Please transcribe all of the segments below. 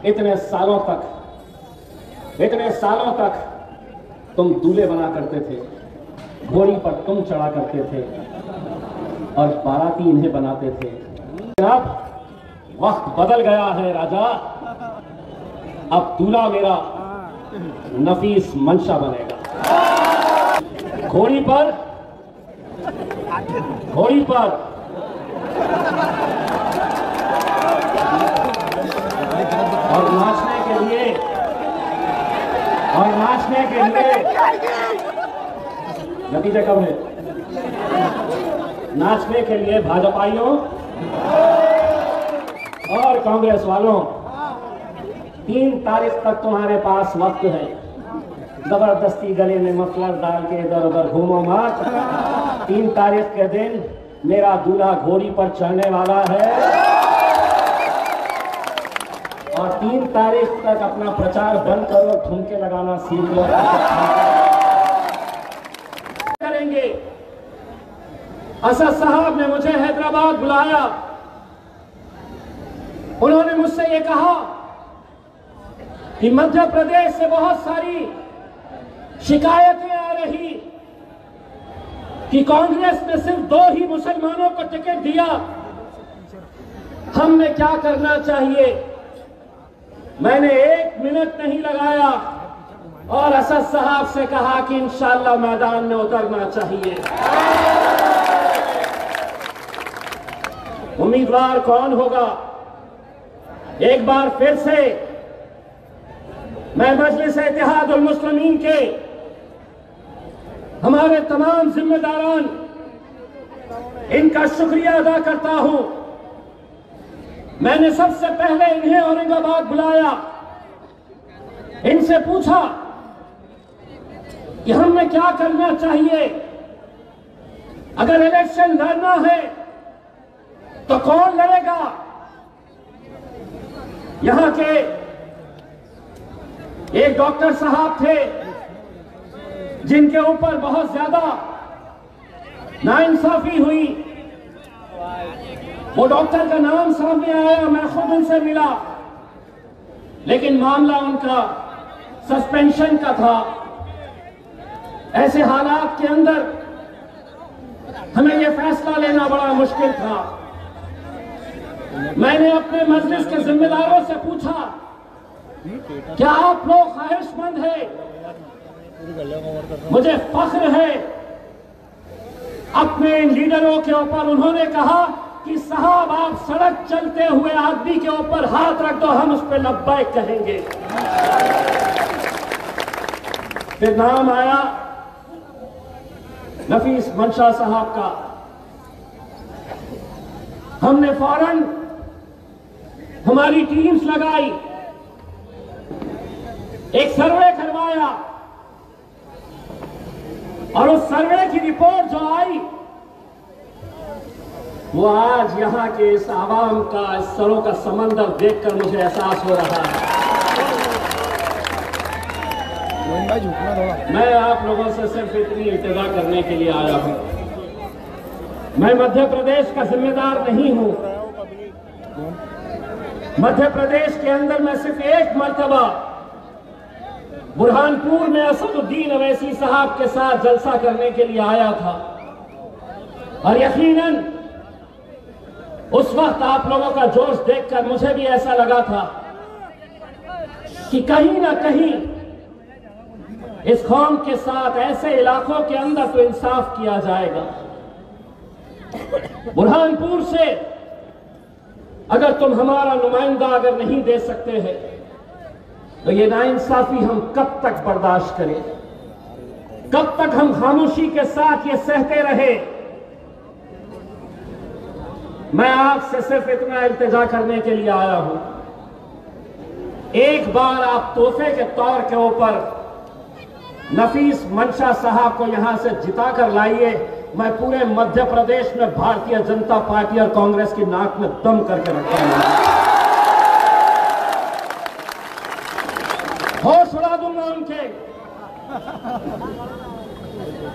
इतने सालों तक तुम दूल्हे बना करते थे, घोड़ी पर तुम चढ़ा करते थे और बाराती इन्हें बनाते थे। अब वक्त बदल गया है राजा, अब दूल्हा मेरा नफीस मंशा बनेगा। घोड़ी पर और नाचने के लिए नतीजा कब है? नाचने के लिए भाजपाइयों और कांग्रेस वालों 3 तारीख तक तुम्हारे पास वक्त है। जबरदस्ती गले में मफलर डाल के इधर उधर घूमो मत। 3 तारीख के दिन मेरा दूल्हा घोड़ी पर चढ़ने वाला है और 3 तारीख तक अपना प्रचार बंद करो, ठुमके लगाना सीख लो। करेंगे। असद साहब ने मुझे हैदराबाद बुलाया, उन्होंने मुझसे ये कहा कि मध्य प्रदेश से बहुत सारी शिकायतें आ रही कि कांग्रेस ने सिर्फ 2 ही मुसलमानों को टिकट दिया, हमें क्या करना चाहिए। मैंने 1 मिनट नहीं लगाया और असद साहब से कहा कि इंशाअल्लाह मैदान में उतरना चाहिए। उम्मीदवार कौन होगा? एक बार फिर से मैं मजलिस इत्तेहादुल मुस्लिमीन के हमारे तमाम जिम्मेदारान इनका शुक्रिया अदा करता हूं। मैंने सबसे पहले इन्हें औरंगाबाद बुलाया, इनसे पूछा कि हमें क्या करना चाहिए, अगर इलेक्शन लड़ना है तो कौन लड़ेगा। यहां के एक डॉक्टर साहब थे जिनके ऊपर बहुत ज्यादा नाइंसाफी हुई, वो डॉक्टर का नाम सामने आया, मैं खुद उनसे मिला, लेकिन मामला उनका सस्पेंशन का था। ऐसे हालात के अंदर हमें यह फैसला लेना बड़ा मुश्किल था। मैंने अपने मजलिस के जिम्मेदारों से पूछा, क्या आप लोग ख्वाहिशमंद हैं? मुझे फख्र है अपने इन लीडरों के ऊपर। उन्होंने कहा कि साहब आप सड़क चलते हुए आदमी के ऊपर हाथ रख दो, हम उस पर लब्बैक कहेंगे। फिर नाम आया नफीस मंशा साहब का। हमने फौरन हमारी टीम्स लगाई, एक सर्वे करवाया और उस सर्वे की रिपोर्ट जो आई वो आज यहां के इस आवाम का, इस सरों का समंदर देखकर मुझे एहसास हो रहा है। मैं आप लोगों से सिर्फ इतनी इल्तिजा करने के लिए आया हूं। मैं मध्य प्रदेश का जिम्मेदार नहीं हूं। मध्य प्रदेश के अंदर मैं सिर्फ एक मर्तबा बुरहानपुर में असदुद्दीन अवैसी साहब के साथ जलसा करने के लिए आया था और यकीनन उस वक्त आप लोगों का जोश देखकर मुझे भी ऐसा लगा था कि कहीं ना कहीं इस कौम के साथ ऐसे इलाकों के अंदर तो इंसाफ किया जाएगा। बुरहानपुर से अगर तुम हमारा नुमाइंदा अगर नहीं दे सकते हैं तो ये नाइंसाफी हम कब तक बर्दाश्त करें? कब तक हम खामोशी के साथ ये सहते रहे? मैं आपसे सिर्फ इतना इल्तिजा करने के लिए आया हूं, एक बार आप तोहफे के तौर के ऊपर नफीस मंशा साहब को यहां से जिता कर लाइए। मैं पूरे मध्य प्रदेश में भारतीय जनता पार्टी और कांग्रेस की नाक में दम करके रखूंगा, होश उड़ा दूंगा उनके,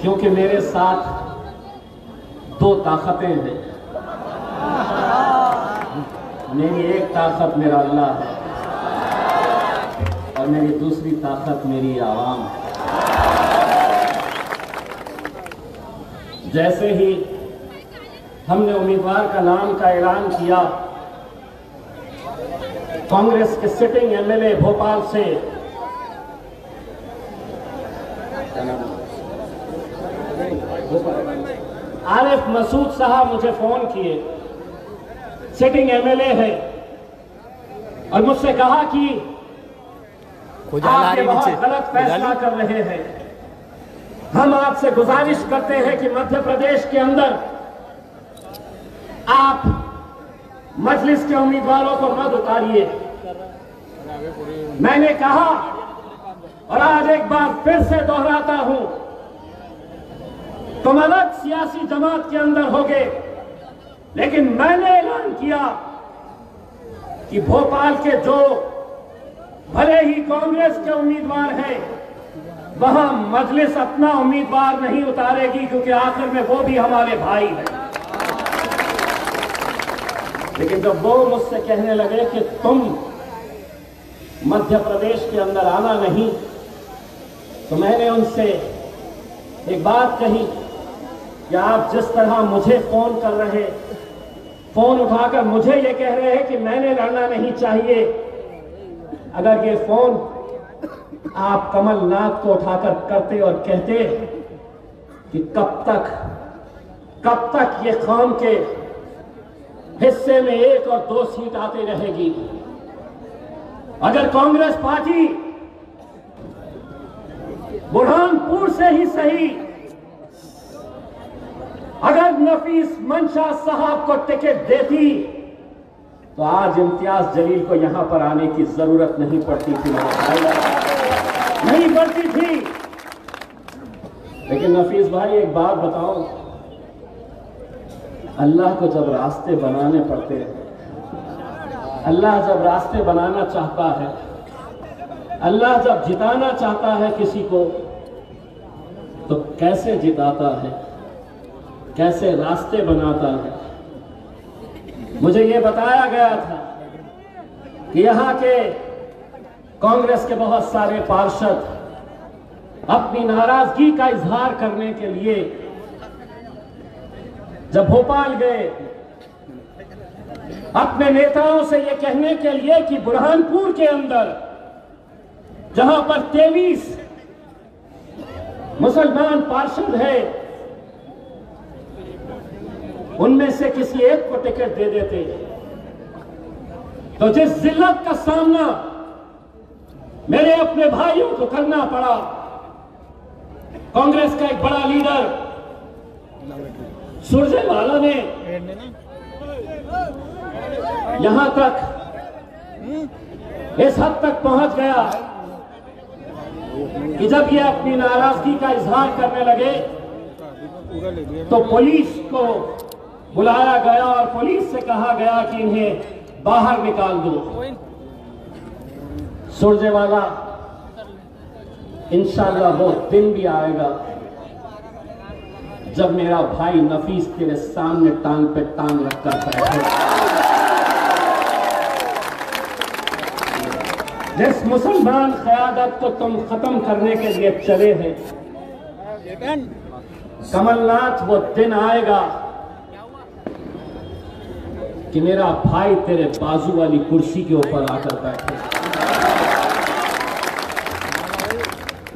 क्योंकि मेरे साथ 2 ताकतें हैं। मेरी एक ताकत मेरा अल्लाह है और मेरी दूसरी ताकत मेरी आवाम है। जैसे ही हमने उम्मीदवार का नाम का ऐलान किया, कांग्रेस के सिटिंग एमएलए भोपाल से आरिफ मसूद साहब मुझे फोन किए, सिटिंग एमएलए है, और मुझसे कहा कि आप ये बहुत गलत फैसला कर रहे हैं। हम आपसे गुजारिश करते हैं कि मध्य प्रदेश के अंदर आप मजलिस के उम्मीदवारों को मत उतारिए। मैंने कहा और आज एक बार फिर से दोहराता हूं, तुम अलग सियासी जमात के अंदर होगे, लेकिन मैंने ऐलान किया कि भोपाल के जो भले ही कांग्रेस के उम्मीदवार हैं, वहां मजलिस अपना उम्मीदवार नहीं उतारेगी, क्योंकि आखिर में वो भी हमारे भाई हैं। लेकिन जब वो मुझसे कहने लगे कि तुम मध्य प्रदेश के अंदर आना नहीं, तो मैंने उनसे एक बात कही कि आप जिस तरह मुझे फोन कर रहे, फोन उठाकर मुझे ये कह रहे हैं कि मैंने लड़ना नहीं चाहिए, अगर ये फोन आप कमलनाथ को उठाकर करते और कहते कि कब तक ये कौम के हिस्से में 1 और 2 सीट आती रहेगी। अगर कांग्रेस पार्टी बुरहानपुर से ही सही, अगर नफीस मंशा साहब को टिकट देती, तो आज इम्तियाज जलील को यहां पर आने की जरूरत नहीं पड़ती थी, नहीं पड़ती थी। लेकिन नफीस भाई एक बात बताओ, अल्लाह को जब रास्ते बनाने पड़ते हैं, अल्लाह जब रास्ते बनाना चाहता है, अल्लाह जब जिताना चाहता है किसी को, तो कैसे जिताता है, कैसे रास्ते बनाता है। मुझे यह बताया गया था कि यहां के कांग्रेस के बहुत सारे पार्षद अपनी नाराजगी का इजहार करने के लिए जब भोपाल गए, अपने नेताओं से यह कहने के लिए कि बुरहानपुर के अंदर जहां पर 23 मुसलमान पार्षद है, उनमें से किसी एक को टिकट दे देते, तो जिस जिल्लत का सामना मेरे अपने भाइयों को करना पड़ा, कांग्रेस का एक बड़ा लीडर सुरजेवाला ने यहां तक इस हद तक पहुंच गया कि जब ये अपनी नाराजगी का इजहार करने लगे, तो पुलिस को बुलाया गया और पुलिस से कहा गया कि इन्हें बाहर निकाल दो। सुरजेवाला, इंशाअल्लाह वो दिन भी आएगा जब मेरा भाई नफीस तेरे सामने टांग पे टांग रखकर बैठे। जिस मुसलमान क़यादत को तुम खत्म करने के लिए चले हैं, कमलनाथ, वो दिन आएगा कि मेरा भाई तेरे बाजू वाली कुर्सी के ऊपर आकर बैठे।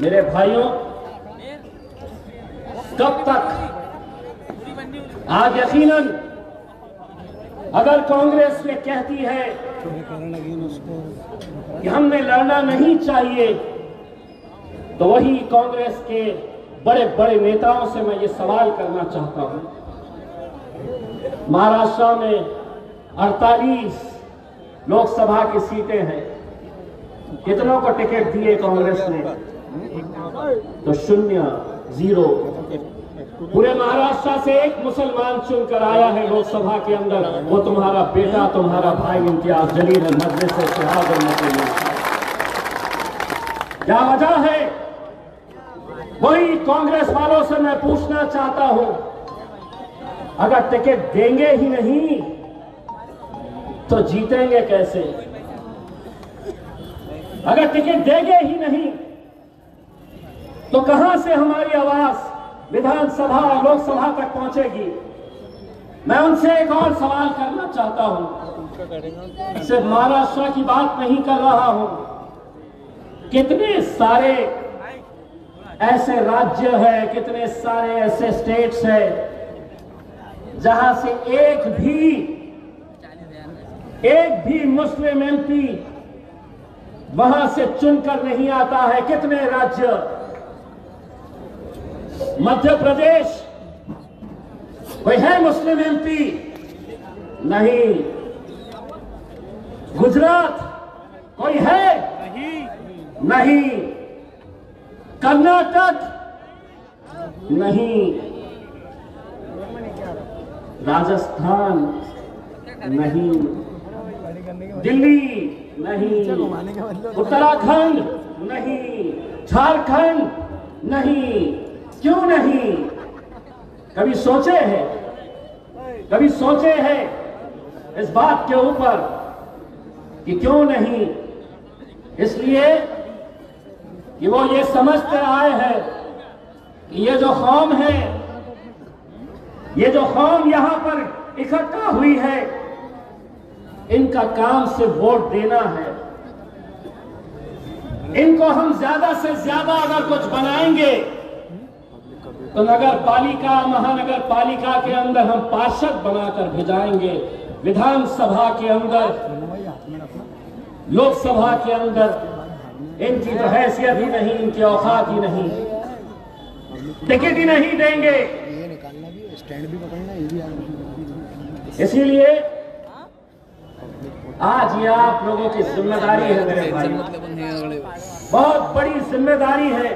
मेरे भाइयों, कब तक? आज यकीनन अगर कांग्रेस ये कहती है कि हमने लड़ना नहीं चाहिए, तो वही कांग्रेस के बड़े बड़े नेताओं से मैं ये सवाल करना चाहता हूं। महाराष्ट्र में 48 लोकसभा की सीटें हैं, कितनों को टिकट दिए कांग्रेस ने? तो 0, 0। पूरे महाराष्ट्र से एक मुसलमान चुनकर आया है लोकसभा के अंदर, वो तुम्हारा बेटा, तुम्हारा भाई इम्तियाज जलील है, मजलिस से इत्तेहाद करने के लिए। क्या वजह है? वही कांग्रेस वालों से मैं पूछना चाहता हूं, अगर टिकट देंगे ही नहीं तो जीतेंगे कैसे? अगर टिकट देंगे ही नहीं तो कहां से हमारी आवाज विधानसभा और लोकसभा तक पहुंचेगी? मैं उनसे एक और सवाल करना चाहता हूं, सिर्फ महाराष्ट्र की बात नहीं कर रहा हूं। कितने सारे ऐसे राज्य हैं, कितने सारे ऐसे स्टेट्स हैं जहां से एक भी मुस्लिम एमपी वहां से चुनकर नहीं आता है। कितने राज्य? मध्य प्रदेश, कोई है मुस्लिम एमपी? नहीं। गुजरात कोई है? नहीं। कर्नाटक नहीं। राजस्थान नहीं। दिल्ली नहीं। उत्तराखंड नहीं। झारखंड नहीं। क्यों नहीं? कभी सोचे हैं? कभी सोचे हैं इस बात के ऊपर कि क्यों नहीं? इसलिए कि वो ये समझते आए हैं कि ये जो कौम है, ये जो कौम यहां पर इकट्ठा हुई है, इनका काम सिर्फ वोट देना है। इनको हम ज्यादा से ज्यादा अगर कुछ बनाएंगे तो नगर पालिका, महानगर पालिका के अंदर हम पार्षद बनाकर भेजाएंगे, विधानसभा के अंदर, लोकसभा के अंदर इनकी तो हैसियत ही नहीं, इनकी औकात ही नहीं, टिकट ही नहीं देंगे। इसीलिए आज ये आप लोगों की जिम्मेदारी है मेरे भाई, बहुत बड़ी जिम्मेदारी है।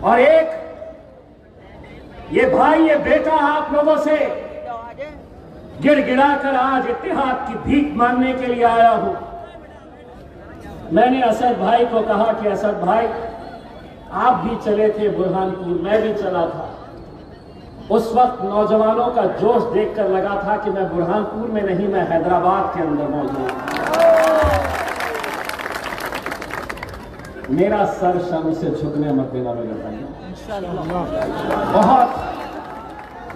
और एक ये भाई, ये बेटा आप लोगों से गिड़गिड़ा कर आज इत्तेहाद की भीख मांगने के लिए आया हूं। मैंने असद भाई को कहा कि असद भाई, आप भी चले थे बुरहानपुर, मैं भी चला था। उस वक्त नौजवानों का जोश देखकर लगा था कि मैं बुरहानपुर में नहीं, मैं हैदराबाद के अंदर मौजूद हूं। मेरा सर शर्म से झुकने मत देना मेरे भाई।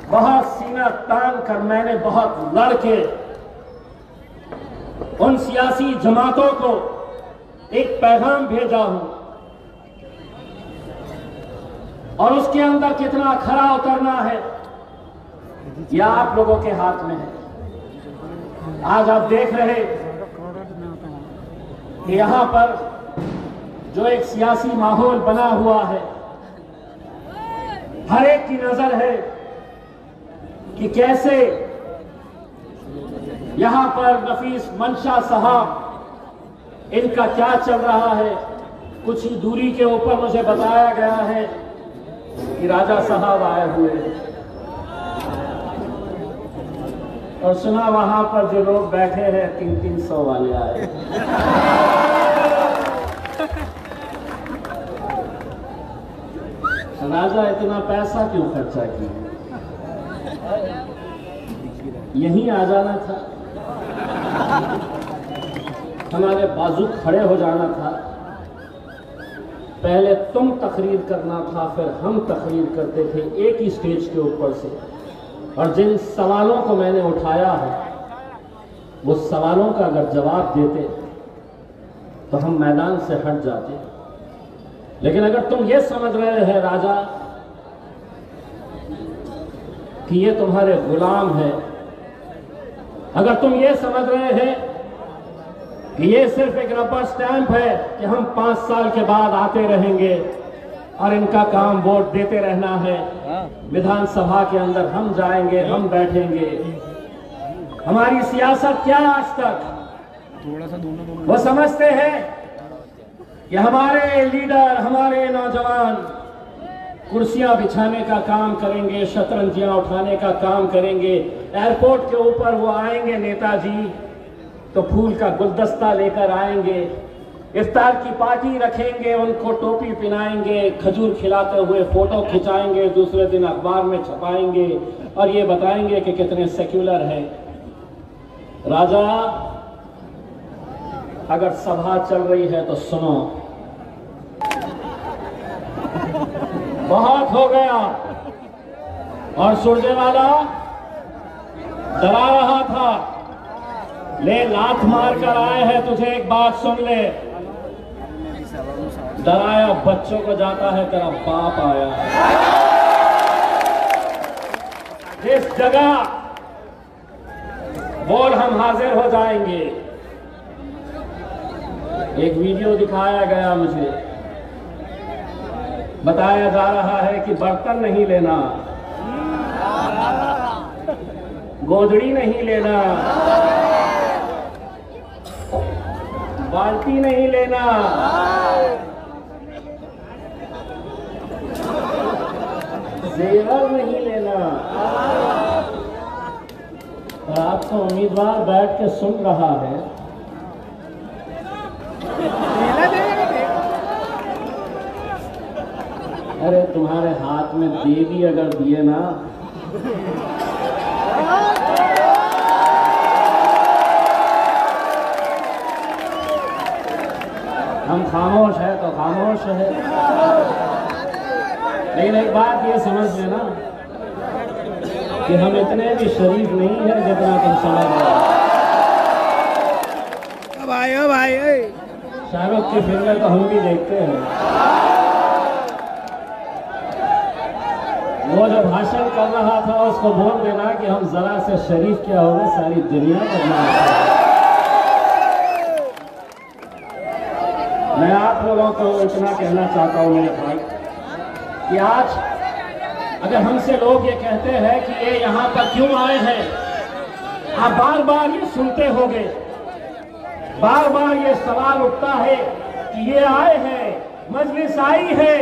बहुत सीना तान कर मैंने बहुत लड़के उन सियासी जमातों को एक पैगाम भेजा हूं, और उसके अंदर कितना खरा उतरना है यह आप लोगों के हाथ में है। आज आप देख रहे कि यहां पर जो एक सियासी माहौल बना हुआ है, हर एक की नजर है कि कैसे यहां पर नफीस मंशा साहब, इनका क्या चल रहा है। कुछ ही दूरी के ऊपर मुझे बताया गया है कि राजा साहब आए हुए हैं, और सुना वहां पर जो लोग बैठे हैं 300-300 वाले आए। राजा इतना पैसा क्यों खर्चा किया? यहीं आ जाना था, हमारे बाजू खड़े हो जाना था। पहले तुम तकरीर करना था, फिर हम तकरीर करते थे एक ही स्टेज के ऊपर से। और जिन सवालों को मैंने उठाया है, वो सवालों का अगर जवाब देते तो हम मैदान से हट जाते। लेकिन अगर तुम ये समझ रहे हैं राजा कि ये तुम्हारे गुलाम है, अगर तुम ये समझ रहे हैं कि ये सिर्फ एक रबर स्टैंप है कि हम 5 साल के बाद आते रहेंगे और इनका काम वोट देते रहना है, विधानसभा के अंदर हम जाएंगे, हम बैठेंगे, हमारी सियासत क्या आज तक? थोड़ा सा दोनों वो समझते हैं कि हमारे लीडर, हमारे नौजवान कुर्सियां बिछाने का काम करेंगे, शतरंजियां उठाने का काम करेंगे। एयरपोर्ट के ऊपर वो आएंगे नेताजी तो फूल का गुलदस्ता लेकर आएंगे, इफ्तार की पार्टी रखेंगे, उनको टोपी पहनाएंगे, खजूर खिलाते हुए फोटो खिंचाएंगे, दूसरे दिन अखबार में छपाएंगे और ये बताएंगे कि कितने सेक्युलर हैं। राजा, अगर सभा चल रही है तो सुनो। बहुत हो गया। और सुरजेवाला डरा रहा था, ले लात मार कर आए हैं, तुझे एक बात सुन ले, डराया बच्चों को जाता है, तेरा बाप आया है। जिस जगह बोल हम हाजिर हो जाएंगे। एक वीडियो दिखाया गया मुझे, बताया जा रहा है कि बर्तन नहीं लेना, गोदड़ी नहीं लेना, बाल्टी नहीं लेना, जेवर नहीं लेना। और आपका उम्मीदवार बैठ के सुन रहा है। अरे तुम्हारे हाथ में देवी अगर दिए ना, हम खामोश है तो खामोश है। लेकिन एक बात ये समझ लेना कि हम इतने भी शरीफ नहीं है जितना तुम समझ रहे हो। भाई शाहरुख की फिल्में तो हम भी देखते हैं। वो जो भाषण कर रहा था उसको बोल देना कि हम जरा से शरीफ क्या हो गए, सारी दुनिया बदनाम। मैं आप लोगों को इतना कहना चाहता हूं मेरे भाई कि आज अगर हमसे लोग ये कहते हैं कि ये यहां पर क्यों आए हैं, आप बार बार ये सुनते होंगे, बार बार ये सवाल उठता है कि ये आए हैं, मजलिस आई है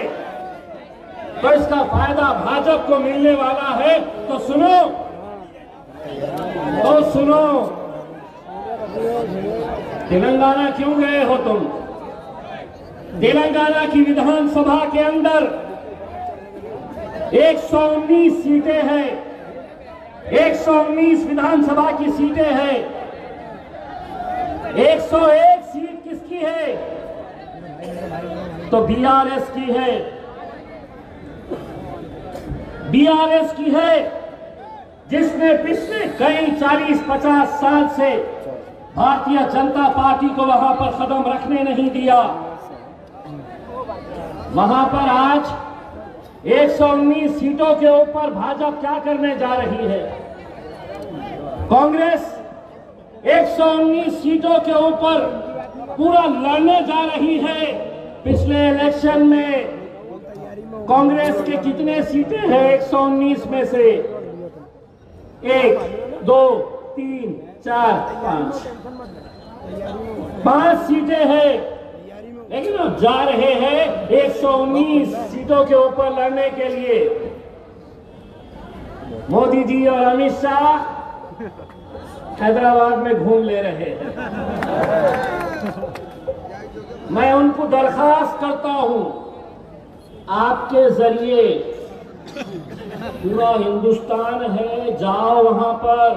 तो इसका फायदा भाजपा को मिलने वाला है। तो सुनो, तेलंगाना क्यों गए हो तुम? तेलंगाना की विधानसभा के अंदर 119 सीटें हैं, 119 विधानसभा की सीटें हैं। 101 सीट किसकी है? तो बीआरएस की है, बीआरएस की है, जिसने पिछले कई 40-50 साल से भारतीय जनता पार्टी को वहां पर कदम रखने नहीं दिया। वहां पर आज 119 सीटों के ऊपर भाजपा क्या करने जा रही है? कांग्रेस 119 सीटों के ऊपर पूरा लड़ने जा रही है। पिछले इलेक्शन में कांग्रेस के कितने सीटें हैं? 119 में से 1, 2, 3, 4, 5 सीटें हैं। लेकिन अब जा रहे हैं 119 सीटों के ऊपर लड़ने के लिए। मोदी जी और अमित शाह हैदराबाद में घूम ले रहे हैं। मैं उनको दरखास्त करता हूं, आपके जरिए पूरा हिंदुस्तान है, जाओ वहां पर,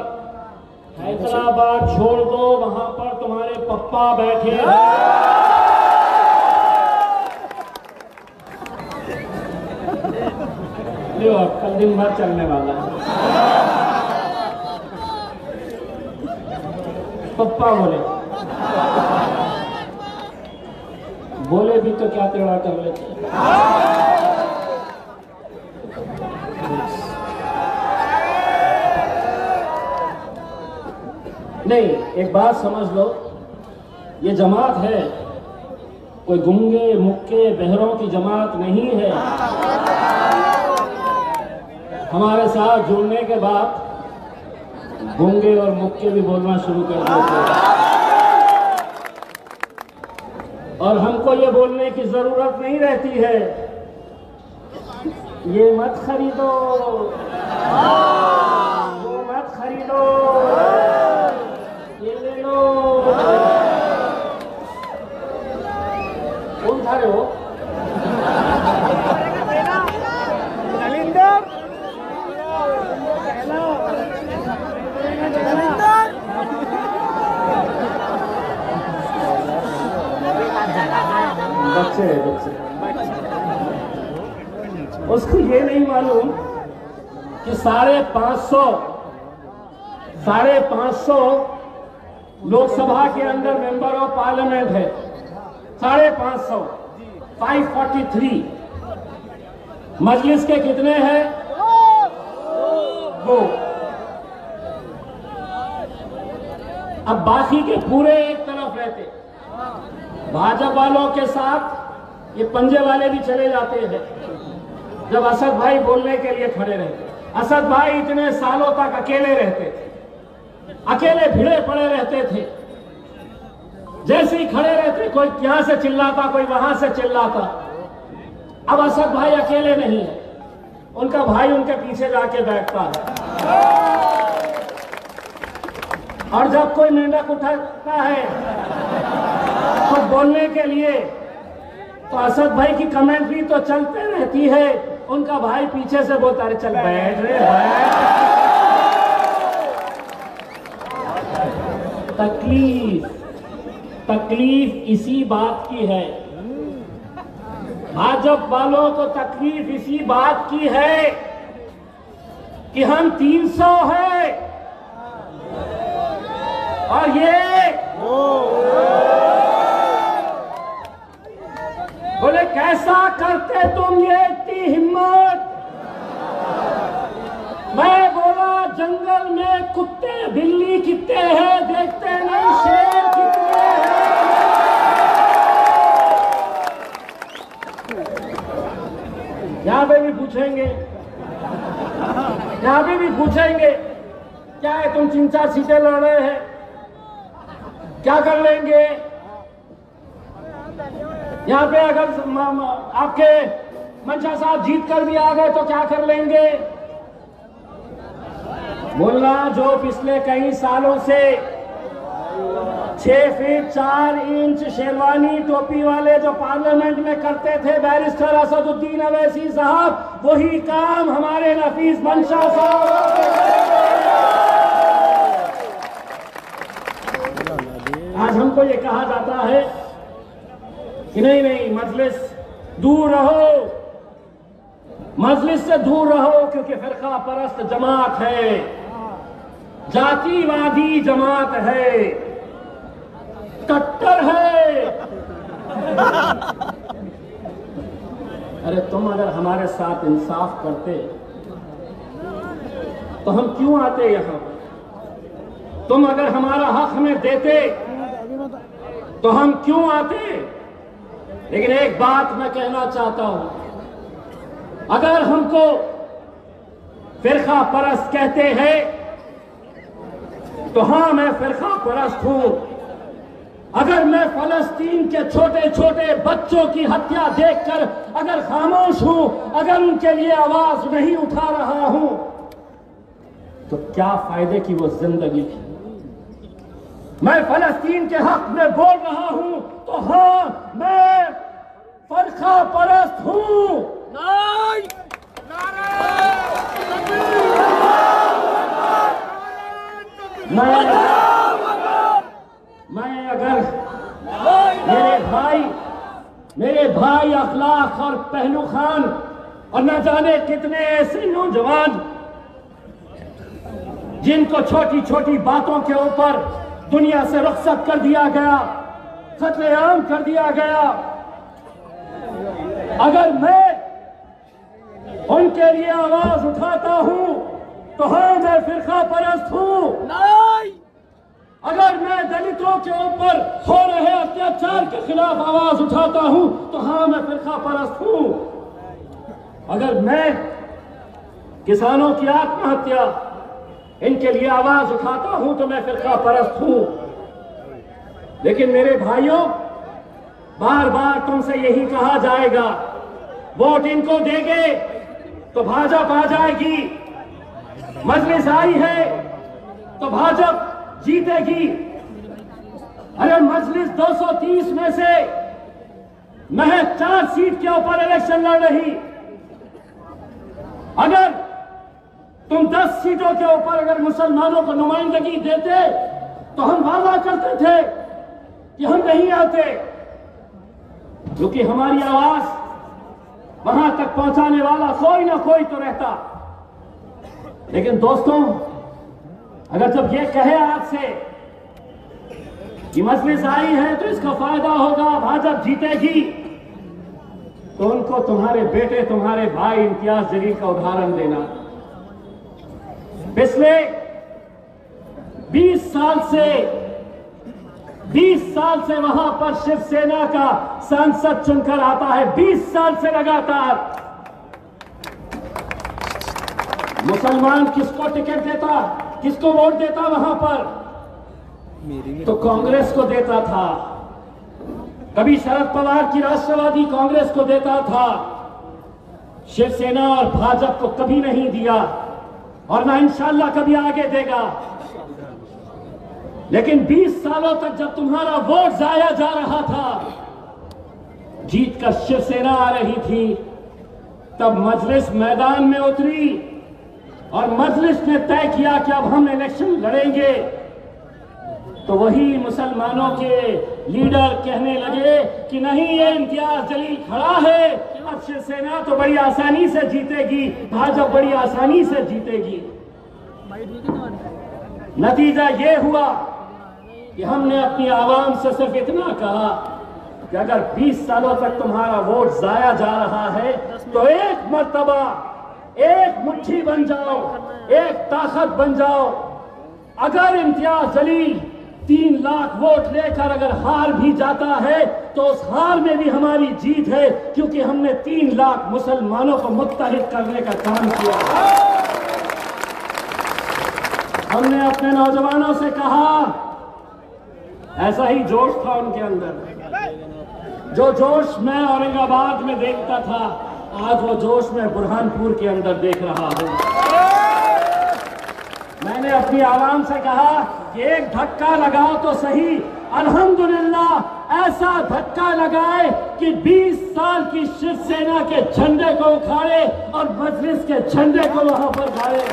हैदराबाद छोड़ दो, वहां पर तुम्हारे पप्पा बैठे हैं। कल दिन भर चलने वाला है। पप्पा बोले भी तो क्या टेढ़ा कर लेते। नहीं, एक बात समझ लो, ये जमात है, कोई गूंगे मुक्के बहरों की जमात नहीं है। हमारे साथ जुड़ने के बाद गूंगे और मुक्के भी बोलना शुरू कर देते हैं। और हमको ये बोलने की जरूरत नहीं रहती है, ये मत खरीदो, वो मत खरीदो, ये ले लो। कौन खा रहे हो? बच्चे उसको ये नहीं मालूम कि 550 लोकसभा के अंदर मेंबर ऑफ पार्लियामेंट है। 550, 543। मजलिस के कितने हैं? 2। अब बाकी के पूरे एक तरफ रहते। भाजपा वालों के साथ ये पंजे वाले भी चले जाते हैं। जब असद भाई बोलने के लिए खड़े रहते, असद भाई इतने सालों तक अकेले रहते थे, अकेले भिड़े पड़े रहते थे। जैसे ही खड़े रहते, कोई यहां से चिल्लाता, कोई वहां से चिल्लाता। अब असद भाई अकेले नहीं है, उनका भाई उनके पीछे जाके बैठता है। और जब कोई मेंढक उठाता है तो बोलने के लिए, तो असद भाई की कमेंट्री तो चलते रहती है, उनका भाई पीछे से बोलता है चल बैठ रे तकलीफ इसी बात की है। भाजपा वालों को तकलीफ इसी बात की है कि हम 300 है और ये बोले कैसा करते तुम ये इतनी हिम्मत। मैं बोला जंगल में कुत्ते बिल्ली कितने हैं देखते नहीं, शेर कितने हैं। यहां पे भी पूछेंगे, यहां पे भी पूछेंगे क्या है तुम 3-4 सीटें लड़ रहे हैं, क्या कर लेंगे। यहां पे अगर आपके मंशा साहब जीत कर भी आ गए तो क्या कर लेंगे। बोलना जो पिछले कई सालों से 6 फीट 4 इंच शेरवानी टोपी वाले जो पार्लियामेंट में करते थे बैरिस्टर असदुद्दीन अवैसी साहब, वही काम हमारे नफीस मंशा साहब। आज हमको ये कहा जाता है कि नहीं मजलिस दूर रहो, मजलिस से दूर रहो, क्योंकि फिरका परस्त जमात है, जातिवादी जमात है, कट्टर है। अरे तुम अगर हमारे साथ इंसाफ करते तो हम क्यों आते यहां। तुम अगर हमारा हक हमें देते तो हम क्यों आते। लेकिन एक बात मैं कहना चाहता हूं, अगर हमको फिरका परस्त कहते हैं तो हां मैं फिरका परस्त हूं। अगर मैं फलस्तीन के छोटे छोटे बच्चों की हत्या देखकर अगर खामोश हूं, अगर उनके लिए आवाज नहीं उठा रहा हूं, तो क्या फायदे की वो जिंदगी थी। मैं फलस्तीन के हक में बोल रहा हूं तो हां मैं फिरका परस्त हूं। मैं अगर मेरे भाई अखलाक और पहलू खान और न जाने कितने ऐसे नौजवान जिनको छोटी छोटी बातों के ऊपर दुनिया से रुखसत कर दिया गया, कत्लेआम कर दिया गया, अगर मैं उनके लिए आवाज उठाता हूं तो हां मैं फिरका परस्त हूं। अगर मैं दलितों के ऊपर हो रहे अत्याचार के खिलाफ आवाज उठाता हूं तो हां मैं फिरका परस्त हूं। अगर मैं किसानों की आत्महत्या इनके लिए आवाज उठाता हूं तो मैं फिरका परस्त हूं। लेकिन मेरे भाइयों, बार बार तुमसे यही कहा जाएगा, वोट इनको देंगे तो भाजपा आ जाएगी, मजलिस आई है तो भाजपा जीतेगी। अरे मजलिस 230 में से महज 4 सीट के ऊपर इलेक्शन लड़ रही। अगर तुम 10 सीटों के ऊपर अगर मुसलमानों को नुमाइंदगी देते तो हम वादा करते थे कि हम नहीं आते। क्योंकि हमारी आवाज वहां तक पहुंचाने वाला कोई ना कोई तो रहता। लेकिन दोस्तों, अगर जब ये कहे आज से कि मजलिस आई है तो इसका फायदा होगा, भाजपा जीतेगी, तो उनको तुम्हारे बेटे, तुम्हारे भाई इम्तियाज जलील का उदाहरण देना। पिछले 20 साल से वहां पर शिवसेना का सांसद चुनकर आता है, 20 साल से लगातार। मुसलमान किसको टिकट देता, किसको वोट देता वहां पर? तो कांग्रेस को देता था। कभी शरद पवार की राष्ट्रवादी कांग्रेस को देता था, शिवसेना और भाजपा को कभी नहीं दिया और ना इंशाल्लाह कभी आगे देगा। लेकिन 20 सालों तक जब तुम्हारा वोट जाया जा रहा था, जीत कर शिवसेना आ रही थी, तब मजलिस मैदान में उतरी और मजलिस ने तय किया कि अब हम इलेक्शन लड़ेंगे। तो वही मुसलमानों के लीडर कहने लगे कि नहीं, ये इम्तियाज जलील खड़ा है, अब शिवसेना तो बड़ी आसानी से जीतेगी, भाजपा बड़ी आसानी से जीतेगी। नतीजा ये हुआ कि हमने अपनी आवाम से सिर्फ इतना कहा कि अगर 20 सालों तक तुम्हारा वोट जाया जा रहा है तो एक मर्तबा एक मुट्ठी बन जाओ, एक ताकत बन जाओ। अगर इम्तियाज जलील 3 लाख वोट लेकर अगर हार भी जाता है तो उस हार में भी हमारी जीत है, क्योंकि हमने 3 लाख मुसलमानों को मुत्तहिद करने का काम किया। हमने अपने नौजवानों से कहा, ऐसा ही जोश था उनके अंदर, जो जोश मैं औरंगाबाद में देखता था, आज वो जोश मैं बुरहानपुर के अंदर देख रहा हूं। मैंने अपनी आवाम से कहा कि एक धक्का लगाओ तो सही, अल्हम्दुलिल्लाह ऐसा धक्का लगाए कि 20 साल की शिवसेना के झंडे को उखाड़े और मजलिस के झंडे को वहां पर गाड़े।